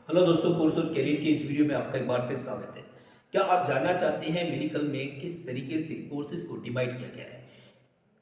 Hello दोस्तों, course और career के इस वीडियो में आपका एक बार फिर स्वागत है। क्या आप जानना चाहते हैं मेडिकल में किस तरीके से कोर्सेज को डिवाइड किया गया है?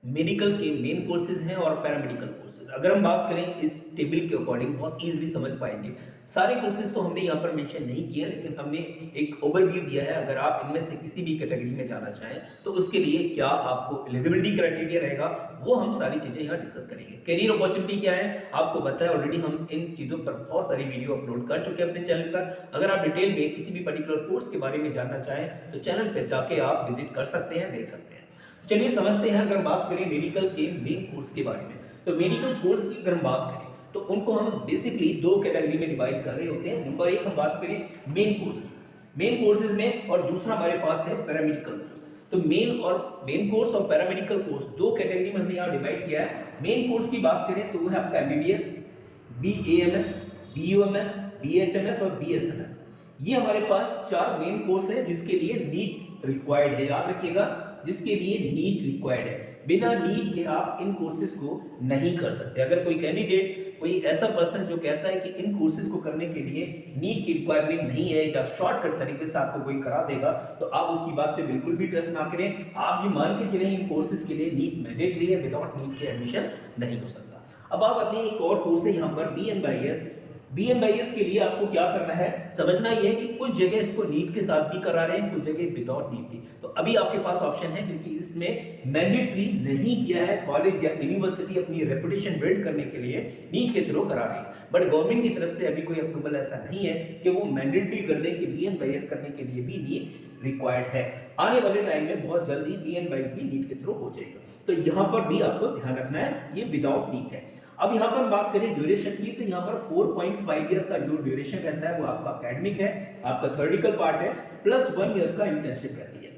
मेडिकल के मेन कोर्सेज हैं और पैरामेडिकल कोर्सेज। अगर हम बात करें इस टेबल के अकॉर्डिंग बहुत इजीली समझ पाएंगे। सारे कोर्सेज तो हमने यहाँ पर मेंशन नहीं किए, लेकिन हमने एक ओवरव्यू दिया है। अगर आप इनमें से किसी भी कैटेगरी में जाना चाहें तो उसके लिए क्या आपको एलिजिबिलिटी क्राइटेरिया रहेगा, वो हम सारी चीजें यहाँ डिस्कस करेंगे। करियर अपॉर्चुनिटी क्या है आपको पता है ऑलरेडी, हम इन चीजों पर बहुत सारी वीडियो अपलोड कर चुके हैं अपने चैनल पर। अगर आप डिटेल में किसी भी पर्टिकुलर कोर्स के बारे में जानना चाहें तो चैनल पर जाके आप विजिट कर सकते हैं, देख सकते हैं। चलिए समझते हैं। अगर बात करें मेडिकल के मेन कोर्स के बारे में, तो मेडिकल कोर्स की अगर हम बात करें तो उनको हम बेसिकली दो कैटेगरी में डिवाइड कर रहे होते हैं। नंबर एक हम बात करें मेन कोर्स की, मेन कोर्सेज में, और दूसरा हमारे पास है पैरामेडिकल। तो मेन कोर्स और पैरामेडिकल कोर्स दो कैटेगरी में हमने यहाँ डिवाइड किया है। मेन कोर्स की बात करें तो वो है आपका एमबीबीएस, बीएएमएस, बीयूएमएस, बीएचएमएस और बीएसएमएस। ये हमारे पास चार मेन कोर्स है जिसके लिए नीट रिक्वायर्ड है। याद रखिएगा, जिसके लिए नीट रिक्वायर्ड है। बिना नीट के आप इन कोर्सेज को नहीं कर सकते। अगर कोई कैंडिडेट, कोई ऐसा पर्सन जो कहता है कि इन कोर्सेज को करने के लिए नीट की रिक्वायरमेंट नहीं है या शॉर्टकट तरीके से आपको कोई करा देगा, तो आप उसकी बात पे बिल्कुल भी ट्रस्ट ना करें। आप ये मान के चलें इन कोर्सेज के लिए नीट मैंडेटरी है, विदाउट नीट के एडमिशन नहीं हो सकता। अब आप अपने एक और कोर्स है यहाँ पर बीएनवाईएस। बीएनवाईएस के लिए आपको क्या करना है, समझना ये है कि कुछ जगह इसको नीट के साथ भी करा रहे हैं, कुछ जगह विदाउट नीट भी। तो अभी आपके पास ऑप्शन है, क्योंकि इसमें मैंडेटरी नहीं किया है। कॉलेज या यूनिवर्सिटी अपनी रेपुटेशन बिल्ड करने के लिए नीट के थ्रू करा रही है, बट गवर्नमेंट की तरफ से अभी कोई अप्रूवल ऐसा नहीं है कि वो मैंडेटरी कर दे कि बीएनवाईएस करने के लिए भी नीट रिक्वायर्ड है। आने वाले टाइम में बहुत जल्दी बीएनवाईएस भी नीट के थ्रू हो जाएगा। तो यहाँ पर भी आपको ध्यान रखना है, ये विदाउट नीट है। अब यहाँ पर बात करें ड्यूरेशन की, तो यहाँ पर 4.5 ईयर का जो ड्यूरेशन रहता है वो आपका एकेडमिक है, आपका थ्योरेटिकल पार्ट है, प्लस 1 ईयर का इंटर्नशिप रहती है।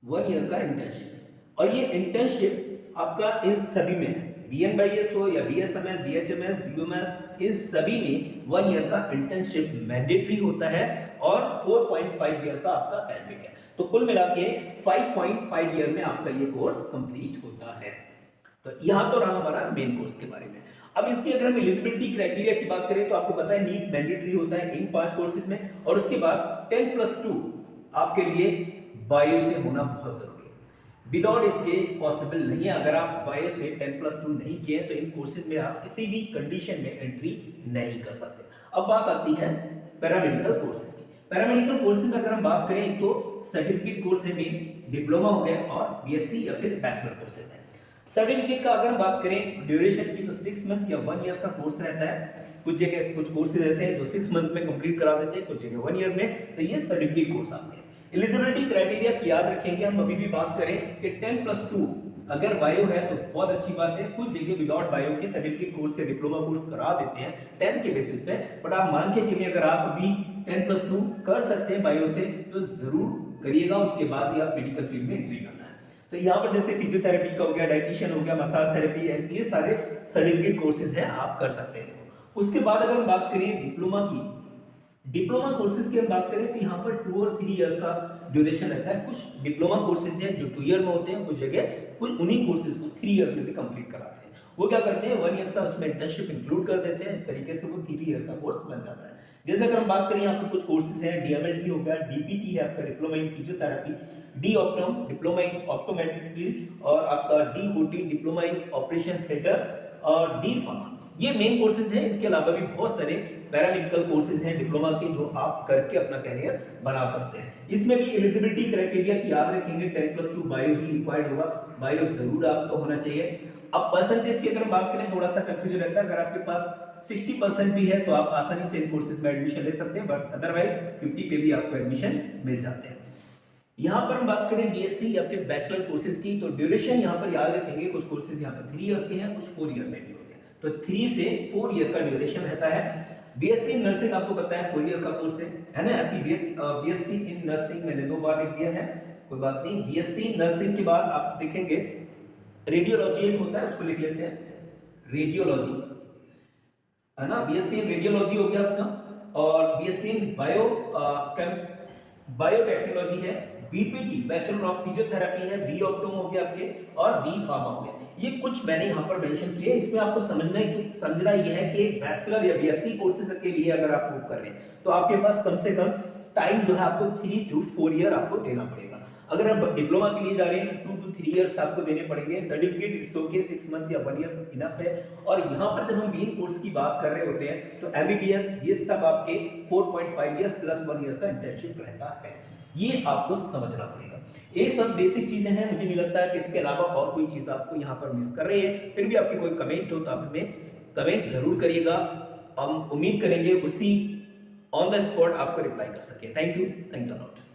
1 ईयर का इंटर्नशिप, और ये इंटर्नशिप आपका इन सभी में है, बीएनवाईएस हो या बीएसएमएस, बीएचएमएस, बीयूएमएस, इन सभी में 1 ईयर का इंटर्नशिप मैंडेटरी होता है और 4.5 ईयर का आपका एकेडमिक है। तो कुल मिला के 5.5 ईयर में आपका ये कोर्स कंप्लीट होता है। तो यहां तो रहा हमारा मेन कोर्स के बारे में। अब इसकी अगर हम एलिजिबिलिटी क्राइटेरिया की बात करें तो आपको पता है नीट मैंडेटरी होता है इन 5 कोर्सेज में, और उसके बाद 10+2 आपके लिए बायो से होना बहुत जरूरी है। विदाउट इसके पॉसिबल नहीं है। अगर आप बायो से 10+2 नहीं किए तो इन कोर्सेज में आप किसी भी कंडीशन में एंट्री नहीं कर सकते। अब बात आती है पैरामेडिकल कोर्सेज की। पैरामेडिकल कोर्सेज में अगर हम बात करें तो सर्टिफिकेट कोर्स है, में डिप्लोमा हो गया और बीएससी या फिर बैचलर कोर्सेज है। सर्टिफिकेट का अगर हम बात करें ड्यूरेशन की, तो 6 मंथ या 1 ईयर का कोर्स रहता है। कुछ जगह कुछ कोर्सेज ऐसे हैं जो 6 मंथ में कंप्लीट करा देते हैं, कुछ जगह 1 ईयर में। तो ये सर्टिफिकेट कोर्स आते हैं। एलिजिबिलिटी क्राइटेरिया की याद रखेंगे हम अभी भी बात करें कि 10+2 अगर बायो है तो बहुत अच्छी बात है। कुछ जगह विदाउट बायो के सर्टिफिकेट कोर्स या डिप्लोमा कोर्स करा देते हैं 10 के बेसिस पे, बट आप मान के चलिए अगर आप अभी 10+2 कर सकते हैं बायो से तो जरूर करिएगा। उसके बाद ही आप मेडिकल फील्ड में एंट्री करना है। तो यहाँ पर जैसे फिजियोथेरेपी का हो गया, डाइटिशियन हो गया, मसाज थेरेपी है, ये सारे सर्टिफिकेट कोर्सेज हैं, आप कर सकते हैं। उसके बाद अगर हम बात करें डिप्लोमा की, डिप्लोमा कोर्सेज की हम बात करें तो यहाँ पर 2 और 3 इयर्स का ड्यूरेशन रहता है। कुछ डिप्लोमा कोर्सेज हैं जो 2 ईयर में होते हैं, कुछ जगह कुछ उन्हीं कोर्सेज को 3 ईयर में भी कंप्लीट कराते हैं। वो क्या करते हैं, 1 ईयर का उसमें इंटर्नशिप इंक्लूड कर देते हैं। इस तरीके से वो 3 ईयर का कोर्स बन जाता है। जैसे अगर हम बात करें यहाँ पर कुछ कोर्सेज हैं, डीएमएलटी हो गया, डीपीटी है आपका diploma in physiotherapy, D optom diploma in optometry, और आपका DOT diploma in operation theatre, और डी फार्मा। ये मेन कोर्सेज हैं। इनके अलावा भी बहुत सारे पैरामेडिकल कोर्सेज हैं डिप्लोमा के जो आप करके अपना कैरियर बना सकते हैं। इसमें भी एलिजिबिलिटी क्राइटेरिया की याद रखेंगे, 10+2 बायो ही रिक्वायर्ड होगा, बायो जरूर आपको होना चाहिए। अब परसेंटेज की अगर हम बात करें थोड़ा सा कंफ्यूजन रहता है। अगर आपके पास 60% भी है तो आप आसानी से इन कोर्सेज में एडमिशन ले सकते हैं, बट अदरवाइज 50 पे भी आपको एडमिशन मिल जाते हैं। यहाँ पर हम बात करें बीएससी या फिर बैचलर कोर्सेज की, तो ड्यूरेशन यहाँ पर याद रखेंगे, कुछ कोर्सेज यहाँ पर 3 ईयर के हैं, कुछ 4 ईयर में भी होते हैं। तो 3 से 4 ईयर का ड्यूरेशन रहता है। बीएससी इन नर्सिंग आपको पता है 4 ईयर का कोर्स है ना। ऐसी बीएससी इन नर्सिंग मैंने 2 बार लिख दिया है, कोई बात नहीं। बीएससी नर्सिंग के बाद आप देखेंगे रेडियोलॉजी एक होता है, उसको लिख लेते हैं, रेडियोलॉजी है ना। बीएससी इन रेडियोलॉजी हो गया आपका, और बीएससी इन बायोटेक्नोलॉजी है, बीपीटी बैचलर ऑफ फिजियोथेरेपी है, बी ऑप्टोम हो गया आपके, और बी फार्मा हो गया। ये कुछ मैंने यहाँ पर मेंशन किए। इसमें आपको समझना ये है कि बैचलर या बीएससी कोर्सेज के लिए अगर आप वो कर रहे हैं तो आपके पास कम से कम टाइम जो है आपको 3 to 4 ईयर आपको देना पड़ेगा। अगर आप डिप्लोमा के लिए जा रहे हैं तो 2 to 3 इयर्स आपको देने पड़ेंगे। सर्टिफिकेट इट्स ओके 6 मंथ या 1 ईयर इनफ है। और यहाँ पर जब हम मेन कोर्स की बात कर रहे होते हैं तो एमबीबीएस ये सब आपके 4.5 इयर्स प्लस 1 ईयर का इंटर्नशिप रहता है। ये आपको समझना पड़ेगा। ये सब बेसिक चीजें हैं। मुझे नहीं लगता है कि इसके अलावा और कोई चीज आपको यहाँ पर मिस कर रही है। फिर भी आपकी कोई कमेंट हो तो आप हमें कमेंट जरूर करिएगा। हम उम्मीद करेंगे उसी ऑन द स्पॉट आपको रिप्लाई कर सके। Thank you, thanks a lot.